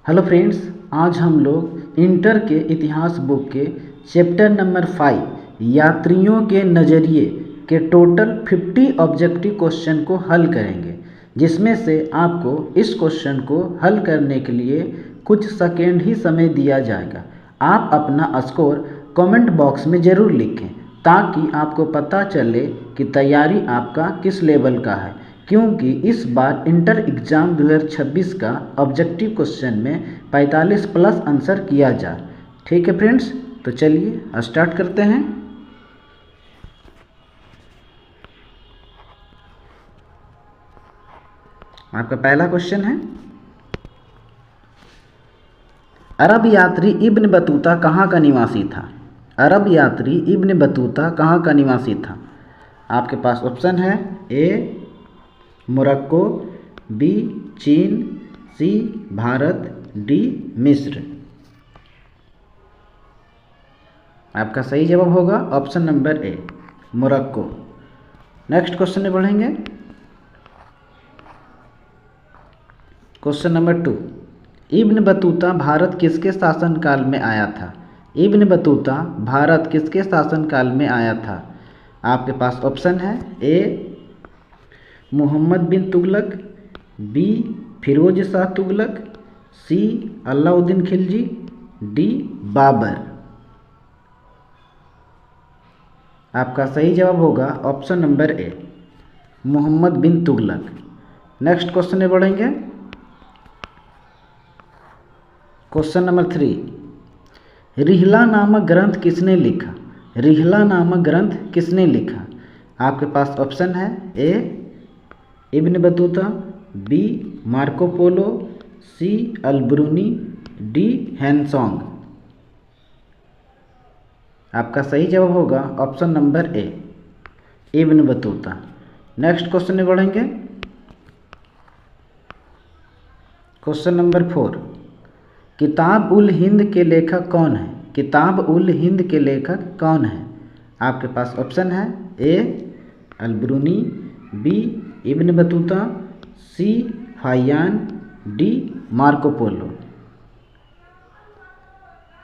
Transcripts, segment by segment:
Hello friends, आज हम लोग इंटर के इतिहास बुक के चैप्टर नंबर 5 यात्रियों के नज़रिए के टोटल 50 ऑब्जेक्टिव क्वेश्चन को हल करेंगे, जिसमें से आपको इस क्वेश्चन को हल करने के लिए कुछ सेकेंड ही समय दिया जाएगा। आप अपना स्कोर कमेंट बॉक्स में ज़रूर लिखें ताकि आपको पता चले कि तैयारी आपका किस लेवल का है, क्योंकि इस बार इंटर एग्ज़ाम 2026 का ऑब्जेक्टिव क्वेश्चन में 45 प्लस आंसर किया जाए। ठीक है फ्रेंड्स, तो चलिए स्टार्ट करते हैं। आपका पहला क्वेश्चन है, अरब यात्री इब्न बतूता कहाँ का निवासी था? अरब यात्री इब्न बतूता कहाँ का निवासी था? आपके पास ऑप्शन है ए मोरक्को, बी चीन, सी भारत, डी मिस्र। आपका सही जवाब होगा ऑप्शन नंबर ए मोरक्को। नेक्स्ट क्वेश्चन में बढ़ेंगे। Question number 2, Ibn Battuta Bharat किसके शासनकाल में आया था? इब्न बतूता भारत किसके शासनकाल में आया था? आपके पास ऑप्शन है A Mohammad bin Tughlaq, B Firoz Shah Tughlaq, C Alauddin Khilji, D Babur. आपका सही जवाब होगा option number A Mohammad bin Tughlaq. Next question में बढ़ेंगे। क्वेश्चन नंबर 3, रिहला नामक ग्रंथ किसने लिखा? रिहला नामक ग्रंथ किसने लिखा? आपके पास ऑप्शन है A Ibn Battuta, B Marco Polo, C Al-Biruni, D Hiuen Tsang. आपका सही जवाब होगा option number A Ibn Battuta. Next question में बढ़ेंगे। क्वेश्चन नंबर 4, किताब उल हिंद के लेखक कौन है? किताब उल हिंद के लेखक कौन है? आपके पास ऑप्शन है A Al-Biruni, B Ibn Battuta, C Fa Hien, D Marco Polo.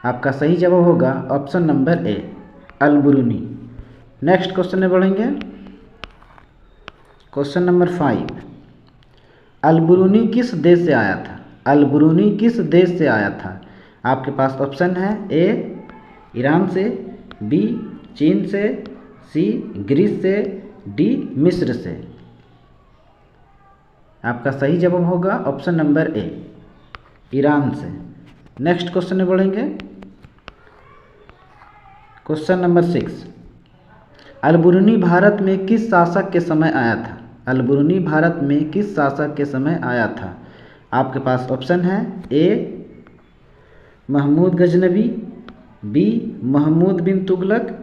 आपका सही जवाब होगा option number A Al-Biruni. Next question में बढ़ेंगे। क्वेश्चन नंबर 5, अल-ब्रूनी किस देश से आया था? अल-ब्रूनी किस देश से आया था? आपके पास ऑप्शन है ए ईरान से, बी चीन से, सी ग्रीस से, डी मिस्र से। आपका सही जवाब होगा ऑप्शन नंबर ए ईरान से। नेक्स्ट क्वेश्चन में बढ़ेंगे। क्वेश्चन नंबर 6, अल-ब्रूनी भारत में किस शासक के समय आया था? अल-ब्रूनी भारत में किस शासक के समय आया था? आपके पास ऑप्शन है A Mahmud Ghaznavi, B Mahmud bin Tughlaq,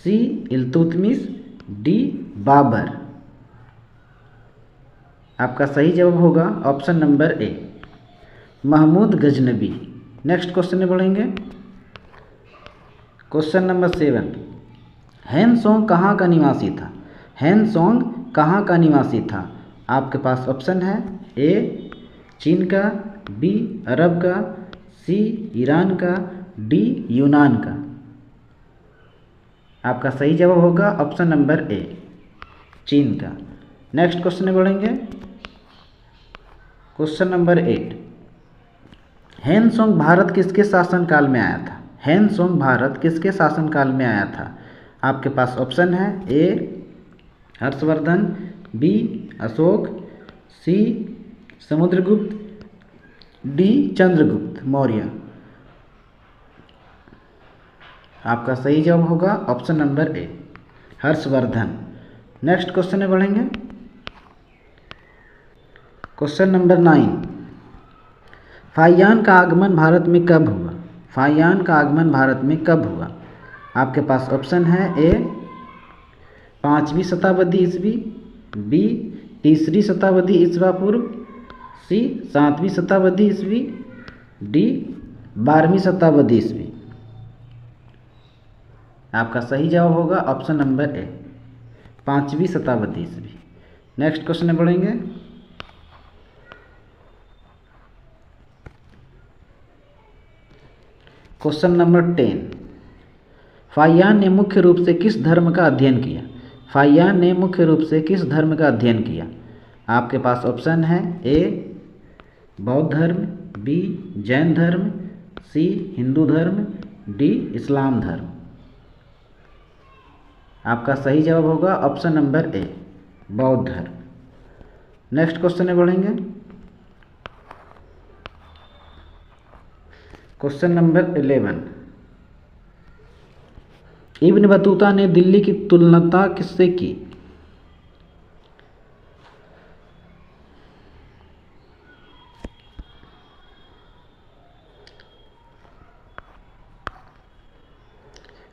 C Iltutmish, D Babur. आपका सही जवाब होगा option number A Mahmud Ghaznavi. Next question में बढ़ेंगे। क्वेश्चन नंबर 7, हैनसोंग कहाँ का निवासी था? हैनसोंग कहाँ का निवासी था? आपके पास ऑप्शन है ए चीन का, बी अरब का, सी ईरान का, डी यूनान का। आपका सही जवाब होगा ऑप्शन नंबर ए चीन का। नेक्स्ट क्वेश्चन में बढ़ेंगे। क्वेश्चन नंबर 8, हैनसोंग भारत किसके शासनकाल में आया था? हैनसोंग भारत किसके शासनकाल में आया था? आपके पास ऑप्शन है ए हर्षवर्धन, बी अशोक, सी समुद्रगुप्त, डी चंद्रगुप्त मौर्य। आपका सही जवाब होगा ऑप्शन नंबर ए हर्षवर्धन। नेक्स्ट क्वेश्चन में बढ़ेंगे। क्वेश्चन नंबर 9, फाहियान का आगमन भारत में कब हुआ? फाहियान का आगमन भारत में कब हुआ? आपके पास ऑप्शन है ए 5वीं शताब्दी ईस्वी, बी 3री शताब्दी ईस्वा पूर्व, सी 7वीं शताब्दी ईस्वी, डी 12वीं शताब्दी ईस्वी। आपका सही जवाब होगा ऑप्शन नंबर ए 5वीं शताब्दी ईस्वी। नेक्स्ट क्वेश्चन में बढ़ेंगे। क्वेश्चन नंबर 10, फाहियान ने मुख्य रूप से किस धर्म का अध्ययन किया? फाहियान ने मुख्य रूप से किस धर्म का अध्ययन किया? आपके पास ऑप्शन है ए बौद्ध धर्म, बी जैन धर्म, सी हिंदू धर्म, डी इस्लाम धर्म। आपका सही जवाब होगा ऑप्शन नंबर ए बौद्ध धर्म। नेक्स्ट क्वेश्चन में बढ़ेंगे। क्वेश्चन नंबर 11, इब्न बतूता ने दिल्ली की तुलना किससे की?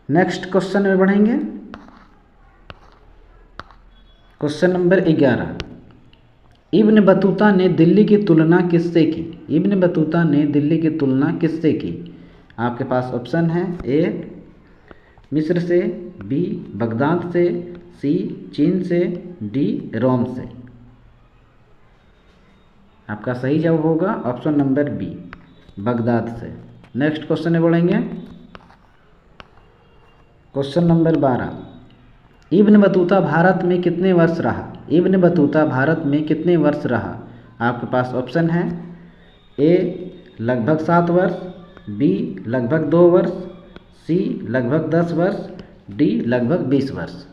नेक्स्ट क्वेश्चन में बढ़ेंगे। क्वेश्चन नंबर 11, इब्न बतूता ने दिल्ली की तुलना किससे की? इब्न बतूता ने दिल्ली की तुलना किससे की? आपके पास ऑप्शन है ए मिस्र से, बी बगदाद से, सी चीन से, डी रोम से। आपका सही जवाब होगा ऑप्शन नंबर बी बगदाद से। नेक्स्ट क्वेश्चन में बढ़ेंगे। Question number 12, Ibn Battuta Bharat में कितने वर्ष रहा? इब्न बतूता भारत में कितने वर्ष रहा? आपके पास ऑप्शन है ए लगभग 7 वर्ष, बी लगभग 2 वर्ष, सी लगभग 10 वर्ष, डी लगभग 20 वर्ष।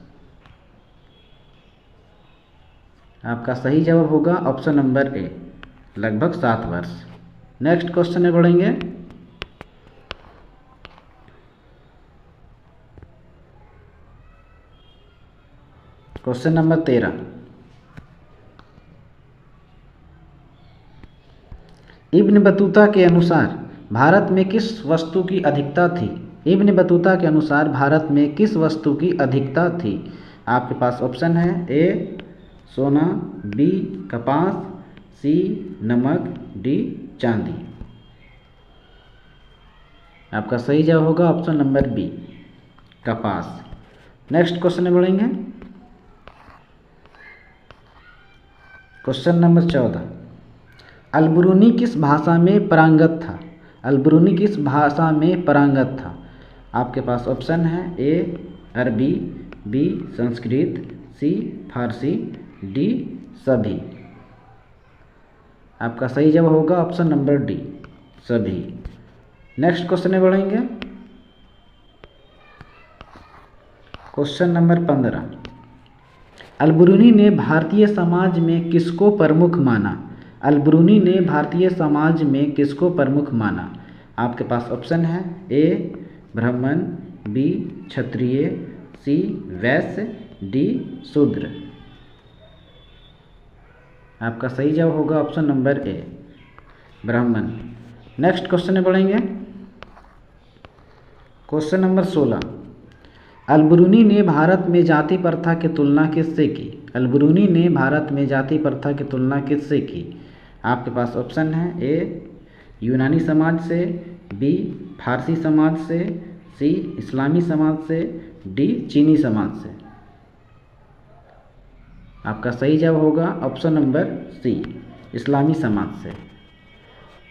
आपका सही जवाब होगा ऑप्शन नंबर ए लगभग 7 वर्ष। नेक्स्ट क्वेश्चन में बढ़ेंगे। क्वेश्चन नंबर 13, इब्न बतूता के अनुसार भारत में किस वस्तु की अधिकता थी? इब्न बतूता के अनुसार भारत में किस वस्तु की अधिकता थी? आपके पास ऑप्शन है ए सोना, बी कपास, सी नमक, डी चांदी। आपका सही जवाब होगा ऑप्शन नंबर बी कपास। नेक्स्ट क्वेश्चन में बढ़ेंगे। क्वेश्चन नंबर 14, अल-बिरूनी किस भाषा में पारंगत था? अल-बिरूनी किस भाषा में पारंगत था? आपके पास ऑप्शन है ए अरबी, बी संस्कृत, सी फारसी, डी सभी। आपका सही जवाब होगा ऑप्शन नंबर डी सभी। नेक्स्ट क्वेश्चन में बढ़ेंगे। क्वेश्चन नंबर 15, अल-बिरूनी ने भारतीय समाज में किसको प्रमुख माना? अल-बिरूनी ने भारतीय समाज में किसको प्रमुख माना? आपके पास ऑप्शन है ए ब्राह्मण, बी क्षत्रिय, सी वैश्य, डी शूद्र। आपका सही जवाब होगा ऑप्शन नंबर ए ब्राह्मण। नेक्स्ट क्वेश्चन में बढ़ेंगे। क्वेश्चन नंबर 16, अल-बिरूनी ने भारत में जाति प्रथा की तुलना किससे की? अल-बिरूनी ने भारत में जाति प्रथा की तुलना किससे की? आपके पास ऑप्शन है ए यूनानी समाज से, बी फारसी समाज से, सी इस्लामी समाज से, डी चीनी समाज से। आपका सही जवाब होगा ऑप्शन नंबर सी इस्लामी समाज से।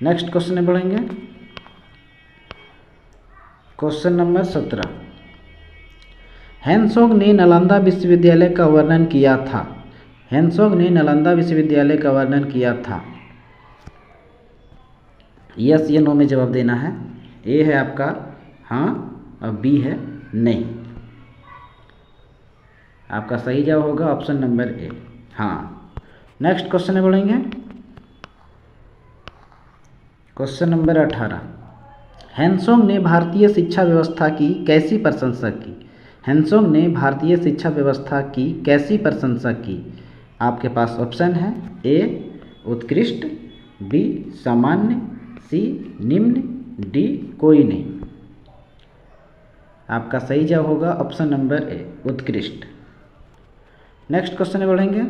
नेक्स्ट क्वेश्चन में बढ़ेंगे। क्वेश्चन नंबर 17, हेनसोंग ने नालंदा विश्वविद्यालय का वर्णन किया था। हेनसोंग ने नालंदा विश्वविद्यालय का वर्णन किया था। यस या नो में जवाब देना है। ए है आपका हाँ और बी है नहीं। आपका सही जवाब होगा ऑप्शन नंबर ए हाँ। नेक्स्ट क्वेश्चन में बढ़ेंगे। क्वेश्चन नंबर 18, हेनसोंग ने भारतीय शिक्षा व्यवस्था की कैसी प्रशंसा की? हेनसोंग ने भारतीय शिक्षा व्यवस्था की कैसी प्रशंसा की? आपके पास ऑप्शन है ए उत्कृष्ट, बी सामान्य, सी निम्न, डी कोई नहीं। आपका सही जवाब होगा ऑप्शन नंबर ए उत्कृष्ट। नेक्स्ट क्वेश्चन में बढ़ेंगे।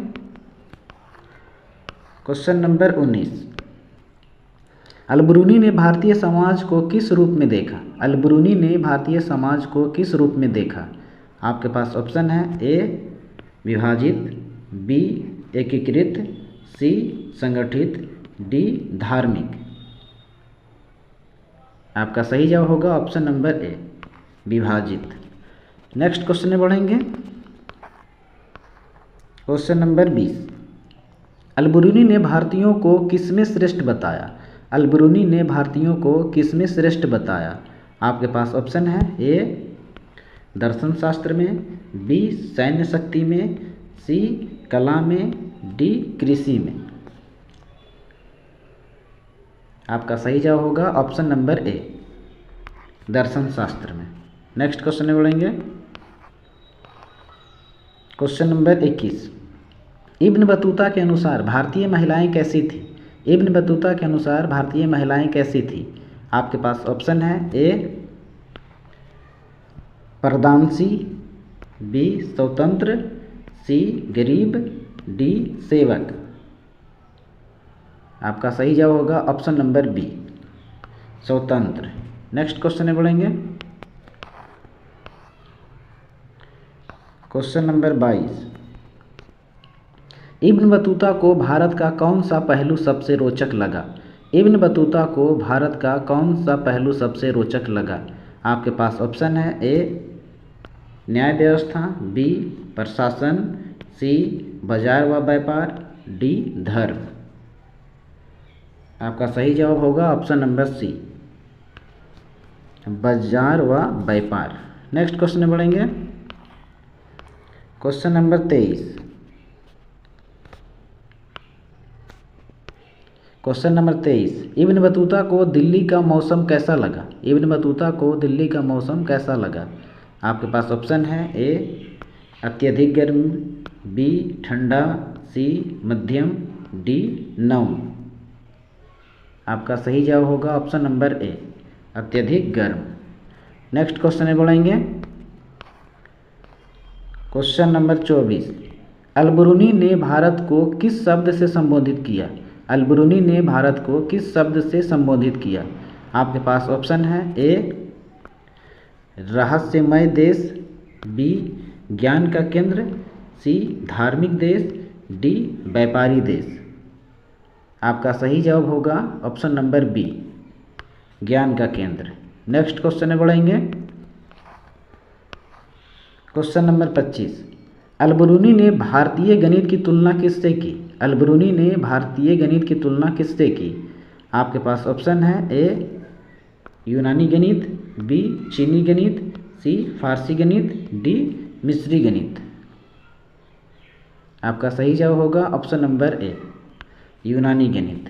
क्वेश्चन नंबर 19, अल-बिरूनी ने भारतीय समाज को किस रूप में देखा? अल-बिरूनी ने भारतीय समाज को किस रूप में देखा? आपके पास ऑप्शन है ए विभाजित, बी एकीकृत, सी संगठित, डी धार्मिक। आपका सही जवाब होगा ऑप्शन नंबर ए, विभाजित। नेक्स्ट क्वेश्चन में बढ़ेंगे। क्वेश्चन नंबर 20, अलबरूनी ने भारतीयों को किसमें श्रेष्ठ बताया? अलबरूनी ने भारतीयों को किसमें श्रेष्ठ बताया? आपके पास ऑप्शन है, ए दर्शन शास्त्र में, बी सैन्य शक्ति में, सी कला में, डी कृषि में। आपका सही जवाब होगा ऑप्शन नंबर ए, दर्शन शास्त्र में। नेक्स्ट क्वेश्चन में बढ़ेंगे। क्वेश्चन नंबर 21, इब्न बतूता के अनुसार भारतीय महिलाएं कैसी थी? इब्न बतूता के अनुसार भारतीय महिलाएं कैसी थी? आपके पास ऑप्शन है, ए परदानसी, बी स्वतंत्र, सी गरीब, डी सेवक। आपका सही जवाब होगा ऑप्शन नंबर बी, स्वतंत्र। नेक्स्ट क्वेश्चन में बढ़ेंगे। क्वेश्चन नंबर 22, इब्न बतूता को भारत का कौन सा पहलू सबसे रोचक लगा? इब्न बतूता को भारत का कौन सा पहलू सबसे रोचक लगा? आपके पास ऑप्शन है, ए न्याय व्यवस्था, बी प्रशासन, सी बाजार व व्यापार, डी धर्म। आपका सही जवाब होगा ऑप्शन नंबर सी, बाजार व व्यापार। नेक्स्ट क्वेश्चन में बढ़ेंगे। Question number 23, question number 23, Ibn Battuta को दिल्ली का मौसम कैसा लगा? इब्न बतूता को दिल्ली का मौसम कैसा लगा? आपके पास ऑप्शन है, ए अत्यधिक गर्म, बी ठंडा, सी मध्यम, डी नम। आपका सही जवाब होगा ऑप्शन नंबर ए, अत्यधिक गर्म। नेक्स्ट क्वेश्चन में बढ़ेंगे। क्वेश्चन नंबर 24, अलबरूनी ने भारत को किस शब्द से संबोधित किया? अलबरूनी ने भारत को किस शब्द से संबोधित किया? आपके पास ऑप्शन है, ए रहस्यमय देश, बी ज्ञान का केंद्र, सी धार्मिक देश, डी व्यापारी देश। आपका सही जवाब होगा ऑप्शन नंबर बी, ज्ञान का केंद्र। नेक्स्ट क्वेश्चन में बढ़ेंगे। क्वेश्चन नंबर 25, अलबरूनी ने भारतीय गणित की तुलना किससे की? अलबरूनी ने भारतीय गणित की तुलना किससे की? आपके पास ऑप्शन है, ए यूनानी गणित, बी चीनी गणित, सी फारसी गणित, डी मिस्री गणित। आपका सही जवाब होगा ऑप्शन नंबर ए, यूनानी गणित।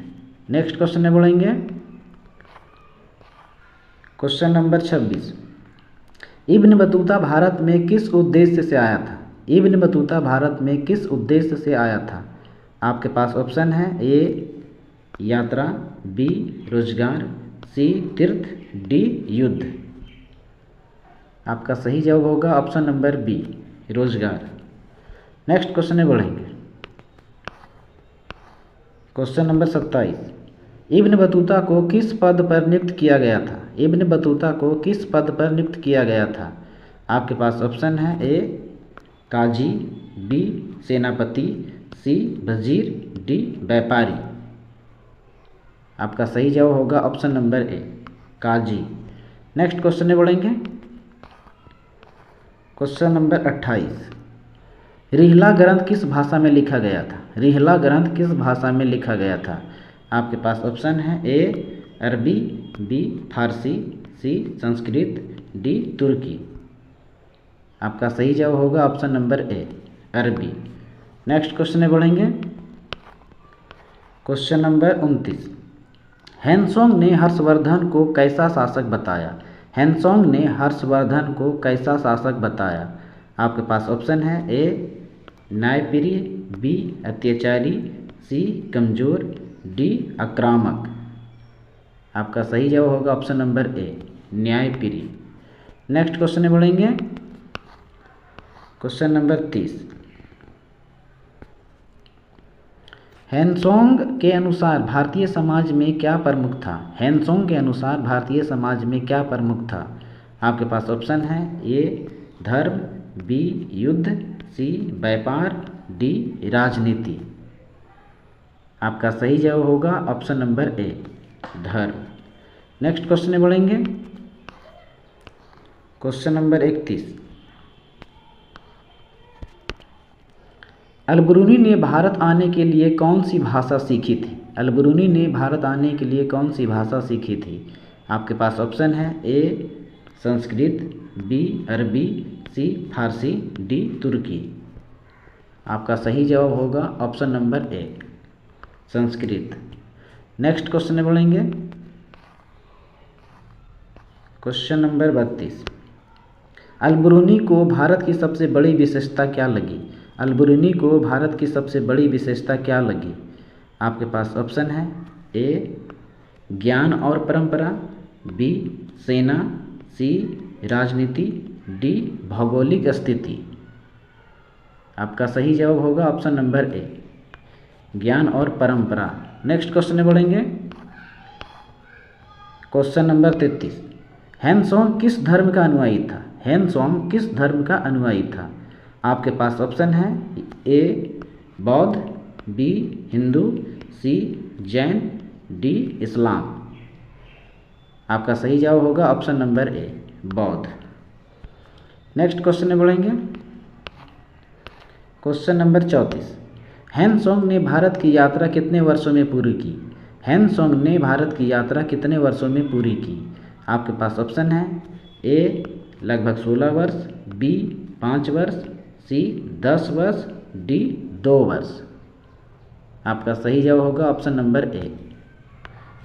नेक्स्ट क्वेश्चन में बढ़ेंगे। Question number 26, Ibn Battuta Bharat में किस उद्देश्य से आया था? इब्न बतूता भारत में किस उद्देश्य से आया था? आपके पास ऑप्शन है, ए यात्रा, बी रोजगार, सी तीर्थ, डी युद्ध। आपका सही जवाब होगा ऑप्शन नंबर बी, रोजगार। नेक्स्ट क्वेश्चन में बढ़ेंगे। क्वेश्चन नंबर 27, इब्न बतूता को किस पद पर नियुक्त किया गया था? इब्न बतूता को किस पद पर नियुक्त किया गया था? आपके पास ऑप्शन है, ए काजी, बी सेनापति, सी वजीर, डी व्यापारी। आपका सही जवाब होगा ऑप्शन नंबर ए, काजी। नेक्स्ट क्वेश्चन में बढ़ेंगे। क्वेश्चन नंबर 28, रिहला ग्रंथ किस भाषा में लिखा गया था? रिहला ग्रंथ किस भाषा में लिखा गया था? आपके पास ऑप्शन है, ए अरबी, बी फारसी, सी संस्कृत, डी तुर्की। आपका सही जवाब होगा ऑप्शन नंबर ए, अरबी। नेक्स्ट क्वेश्चन में बढ़ेंगे। क्वेश्चन नंबर 29, हेनसोंग ने हर्षवर्धन को कैसा शासक बताया? हेनसोंग ने हर्षवर्धन को कैसा शासक बताया? आपके पास ऑप्शन है, ए न्यायप्रिय, बी अत्याचारी, सी कमजोर, डी आक्रामक। आपका सही जवाब होगा ऑप्शन नंबर ए, न्यायप्रिय। नेक्स्ट क्वेश्चन में बढ़ेंगे। क्वेश्चन नंबर 30, हेनसोंग के अनुसार भारतीय समाज में क्या प्रमुख था? हेनसोंग के अनुसार भारतीय समाज में क्या प्रमुख था? आपके पास ऑप्शन है, ए धर्म, बी युद्ध, सी व्यापार, डी राजनीति। आपका सही जवाब होगा ऑप्शन नंबर ए, धर्म। नेक्स्ट क्वेश्चन में बढ़ेंगे। क्वेश्चन नंबर 31, अलबरूनी ने भारत आने के लिए कौन सी भाषा सीखी थी? अलबरूनी ने भारत आने के लिए कौन सी भाषा सीखी थी? आपके पास ऑप्शन है, ए संस्कृत, बी अरबी, सी फारसी, डी तुर्की। आपका सही जवाब होगा ऑप्शन नंबर ए संस्कृत। नेक्स्ट क्वेश्चन में बढ़ेंगे। क्वेश्चन नंबर 32, अलबरूनी को भारत की सबसे बड़ी विशेषता क्या लगी? अलबरूनी को भारत की सबसे बड़ी विशेषता क्या लगी? आपके पास ऑप्शन है, ए ज्ञान और परंपरा, बी सेना, सी राजनीति, डी भौगोलिक स्थिति। आपका सही जवाब होगा ऑप्शन नंबर ए ज्ञान और परंपरा। नेक्स्ट क्वेश्चन में बढ़ेंगे। क्वेश्चन नंबर 33, हैनसोंग किस धर्म का अनुयायी था? हैनसोंग किस धर्म का अनुयायी था? आपके पास ऑप्शन है, ए बौद्ध, बी हिंदू, सी जैन, डी इस्लाम। आपका सही जवाब होगा ऑप्शन नंबर ए बौद्ध। नेक्स्ट क्वेश्चन में बढ़ेंगे। क्वेश्चन नंबर 34, हैनसोंग ने भारत की यात्रा कितने वर्षों में पूरी की? हैनसोंग ने भारत की यात्रा कितने वर्षों में पूरी की? आपके पास ऑप्शन है, ए लगभग 16 वर्ष, बी 5 वर्ष, सी 10 वर्ष, डी 2 वर्ष। आपका सही जवाब होगा ऑप्शन नंबर ए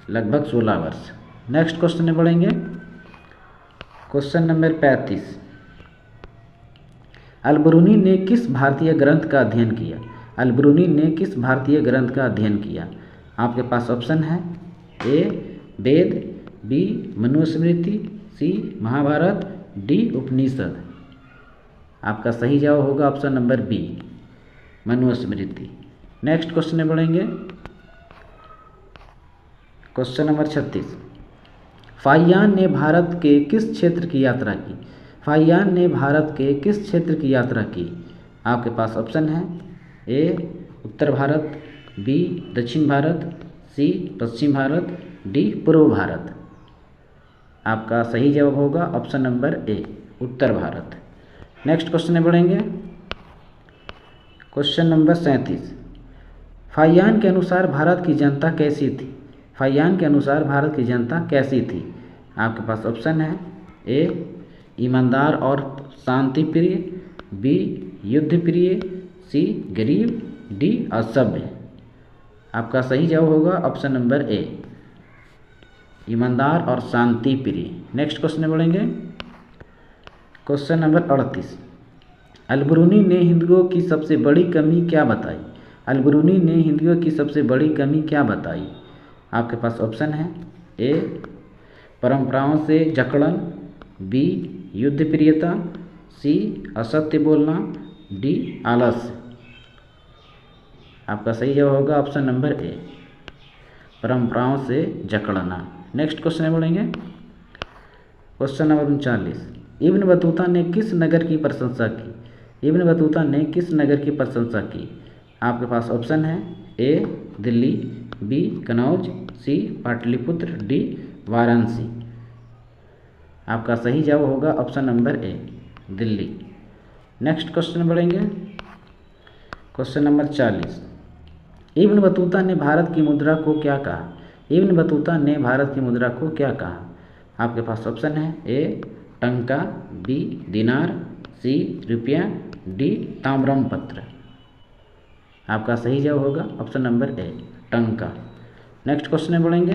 लगभग 16 वर्ष। नेक्स्ट क्वेश्चन में बढ़ेंगे। क्वेश्चन नंबर 35, अलबरूनी ने किस भारतीय ग्रंथ का अध्ययन किया? अलबरूनी ने किस भारतीय ग्रंथ का अध्ययन किया? आपके पास ऑप्शन है, A Veda, B Manusmriti, C Mahabharata, D Upanishad. आपका सही जवाब होगा option number B Manusmriti. Next question में बढ़ेंगे। क्वेश्चन नंबर 36, फाहियान ने भारत के किस क्षेत्र की यात्रा की? फाहियान ने भारत के किस क्षेत्र की यात्रा की? आपके पास ऑप्शन है, ए उत्तर भारत, बी दक्षिण भारत, सी पश्चिम भारत, डी पूर्व भारत। आपका सही जवाब होगा ऑप्शन नंबर ए उत्तर भारत। नेक्स्ट क्वेश्चन में बढ़ेंगे। क्वेश्चन नंबर 37, फाहियान के अनुसार भारत की जनता कैसी थी? फाहियान के अनुसार भारत की जनता कैसी थी? आपके पास ऑप्शन है, ए ईमानदार और शांति प्रिय, बी युद्ध प्रिय, सी गरीब, डी असभ्य। आपका सही जवाब होगा ऑप्शन नंबर ए ईमानदार और शांति प्रिय। नेक्स्ट क्वेश्चन में बढ़ेंगे। क्वेश्चन नंबर 38, अलबरूनी ने हिंदुओं की सबसे बड़ी कमी क्या बताई? अलबरूनी ने हिंदुओं की सबसे बड़ी कमी क्या बताई? आपके पास ऑप्शन है, ए परंपराओं से जकड़न, बी युद्ध प्रियता, सी असत्य बोलना, डी आलस्य। आपका सही जवाब होगा ऑप्शन नंबर ए परंपराओं से जकड़ना। नेक्स्ट क्वेश्चन में बढ़ेंगे। क्वेश्चन नंबर 39, इब्न बतूता ने किस नगर की प्रशंसा की? इब्न बतूता ने किस नगर की प्रशंसा की? आपके पास ऑप्शन है, ए दिल्ली, बी कनौज, सी पाटलिपुत्र, डी वाराणसी। आपका सही जवाब होगा ऑप्शन नंबर ए दिल्ली। नेक्स्ट क्वेश्चन में बढ़ेंगे। क्वेश्चन नंबर 40, इब्न बतूता ने भारत की मुद्रा को क्या कहा? इब्न बतूता ने भारत की मुद्रा को क्या कहा? आपके पास ऑप्शन है, ए टंका, बी दिनार, सी रुपया, डी ताम्रपत्र। आपका सही जवाब होगा ऑप्शन नंबर ए टंका। नेक्स्ट क्वेश्चन में बढ़ेंगे।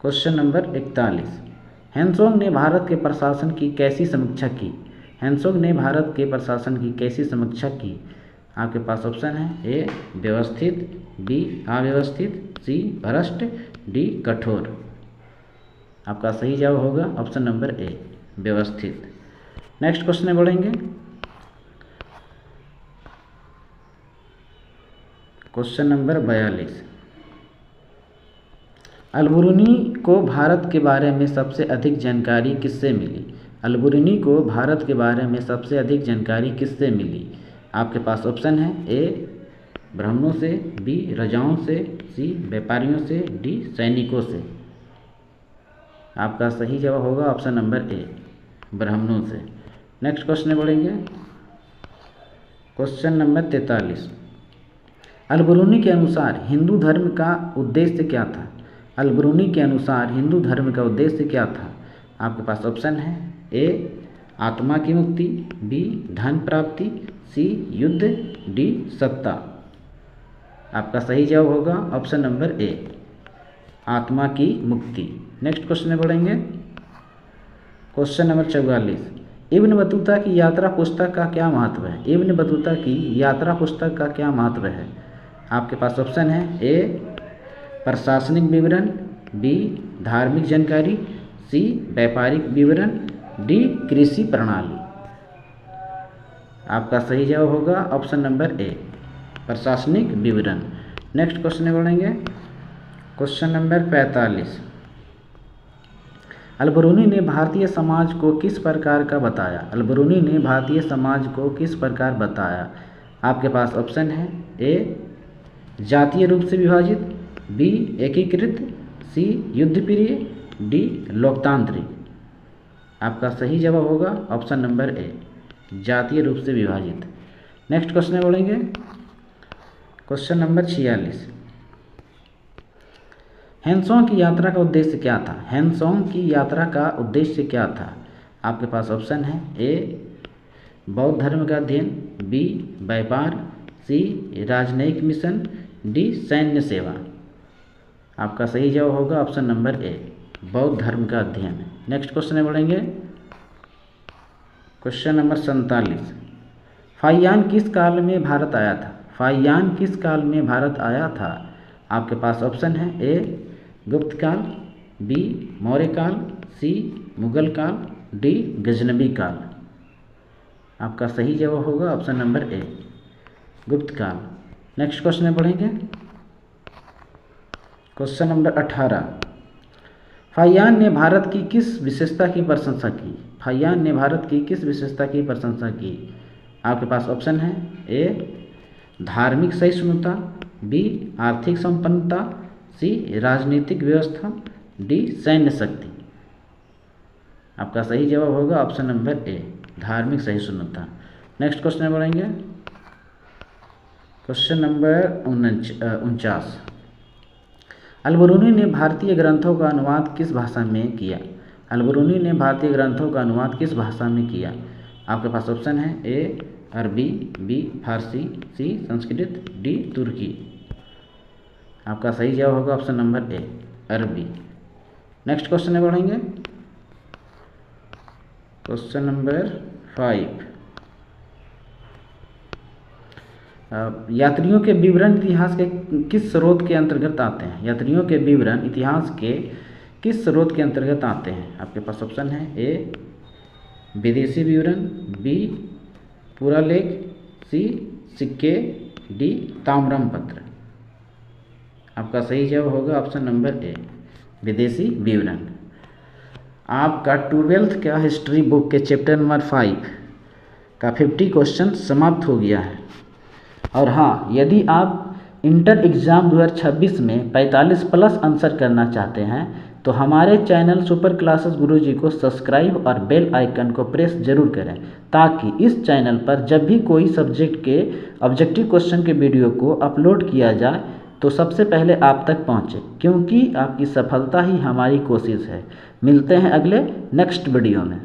क्वेश्चन नंबर 41, हैनसोंग ने भारत के प्रशासन की कैसी समीक्षा की? हैनसोंग ने भारत के प्रशासन की कैसी समीक्षा की? आपके पास ऑप्शन है, ए व्यवस्थित, बी अव्यवस्थित, सी भ्रष्ट, डी कठोर। आपका सही जवाब होगा ऑप्शन नंबर ए व्यवस्थित। नेक्स्ट क्वेश्चन में बढ़ेंगे। क्वेश्चन नंबर 42, अलबरूनी को भारत के बारे में सबसे अधिक जानकारी किससे मिली? अलबरूनी को भारत के बारे में सबसे अधिक जानकारी किससे मिली? आपके पास ऑप्शन है, ए ब्राह्मणों से, बी राजाओं से, सी व्यापारियों से, डी सैनिकों से। आपका सही जवाब होगा ऑप्शन नंबर ए, ब्राह्मणों से। नेक्स्ट क्वेश्चन बढ़ेंगे। क्वेश्चन नंबर 43, अल-बिरूनी के अनुसार हिंदू धर्म का उद्देश्य क्या था? अल-बिरूनी के अनुसार हिंदू धर्म का उद्देश्य क्या था? आपके पास ऑप्शन है, ए आत्मा की मुक्ति, बी धन प्राप्ति, सी युद्ध, डी सत्ता। आपका सही जवाब होगा ऑप्शन नंबर ए, आत्मा की मुक्ति। नेक्स्ट क्वेश्चन में बढ़ेंगे। क्वेश्चन नंबर 44, इब्न बतूता की यात्रा पुस्तक का क्या महत्व है? इब्न बतूता की यात्रा पुस्तक का क्या महत्व है? आपके पास ऑप्शन है, ए प्रशासनिक विवरण, बी धार्मिक जानकारी, सी व्यापारिक विवरण, डी कृषि प्रणाली। आपका सही जवाब होगा ऑप्शन नंबर ए, प्रशासनिक विवरण। नेक्स्ट क्वेश्चन में बढ़ेंगे। क्वेश्चन नंबर 45, अल-बिरूनी ने भारतीय समाज को किस प्रकार का बताया? अल-बिरूनी ने भारतीय समाज को किस प्रकार बताया? आपके पास ऑप्शन है, ए जातीय रूप से विभाजित, बी एकीकृत, सी युद्धप्रिय, डी लोकतांत्रिक। आपका सही जवाब होगा ऑप्शन नंबर ए, जातीय रूप से विभाजित। नेक्स्ट क्वेश्चन में बढ़ेंगे। क्वेश्चन नंबर 46, हैंसोंग की यात्रा का उद्देश्य क्या था? हैंसोंग की यात्रा का उद्देश्य क्या था? आपके पास ऑप्शन है, ए बौद्ध धर्म का अध्ययन, बी व्यापार, सी राजनयिक मिशन, डी सैन्य सेवा। आपका सही जवाब होगा ऑप्शन नंबर ए, बौद्ध धर्म का अध्ययन। नेक्स्ट क्वेश्चन में बढ़ेंगे। क्वेश्चन नंबर 47, फाहियान किस काल में भारत आया था? फाहियान किस काल में भारत आया था? आपके पास ऑप्शन है, ए गुप्त काल, बी मौर्य काल, सी मुगल काल, डी गजनबी काल। आपका सही जवाब होगा ऑप्शन नंबर ए, गुप्त काल। नेक्स्ट क्वेश्चन में बढ़ेंगे। क्वेश्चन नंबर 18, फाहियान ने भारत की किस विशेषता की प्रशंसा की? फाहियान ने भारत की किस विशेषता की प्रशंसा की? आपके पास ऑप्शन है, ए धार्मिक सहिष्णुता, बी आर्थिक संपन्नता, सी राजनीतिक व्यवस्था, डी सैन्य शक्ति। आपका सही जवाब होगा ऑप्शन नंबर ए, धार्मिक सहिष्णुता। नेक्स्ट क्वेश्चन में बढ़ेंगे। क्वेश्चन नंबर 49, अल-बिरूनी ने भारतीय ग्रंथों का अनुवाद किस भाषा में किया? अल-बिरूनी ने भारतीय ग्रंथों का अनुवाद किस भाषा में किया? आपके पास ऑप्शन है, ए अरबी, बी फारसी, सी संस्कृत, डी तुर्की। आपका सही जवाब होगा ऑप्शन नंबर ए, अरबी। नेक्स्ट क्वेश्चन में बढ़ेंगे। क्वेश्चन नंबर 5, यात्रियों के विवरण इतिहास के किस स्रोत के अंतर्गत आते हैं? यात्रियों के विवरण इतिहास के किस स्रोत के अंतर्गत आते हैं? आपके पास ऑप्शन है, ए विदेशी विवरण, बी पुरालेख, सी सिक्के, डी ताम्रपत्र। आपका सही जवाब होगा ऑप्शन नंबर ए, विदेशी विवरण। आपका 12th का हिस्ट्री बुक के चैप्टर नंबर 5 का 50 क्वेश्चन समाप्त हो गया है। और हाँ, यदि आप इंटर एग्ज़ाम 2026 में 45+ आंसर करना चाहते हैं तो हमारे चैनल सुपर क्लासेस गुरुजी को सब्सक्राइब और बेल आइकन को प्रेस जरूर करें, ताकि इस चैनल पर जब भी कोई सब्जेक्ट के ऑब्जेक्टिव क्वेश्चन के वीडियो को अपलोड किया जाए तो सबसे पहले आप तक पहुंचे, क्योंकि आपकी सफलता ही हमारी कोशिश है। मिलते हैं अगले नेक्स्ट वीडियो में।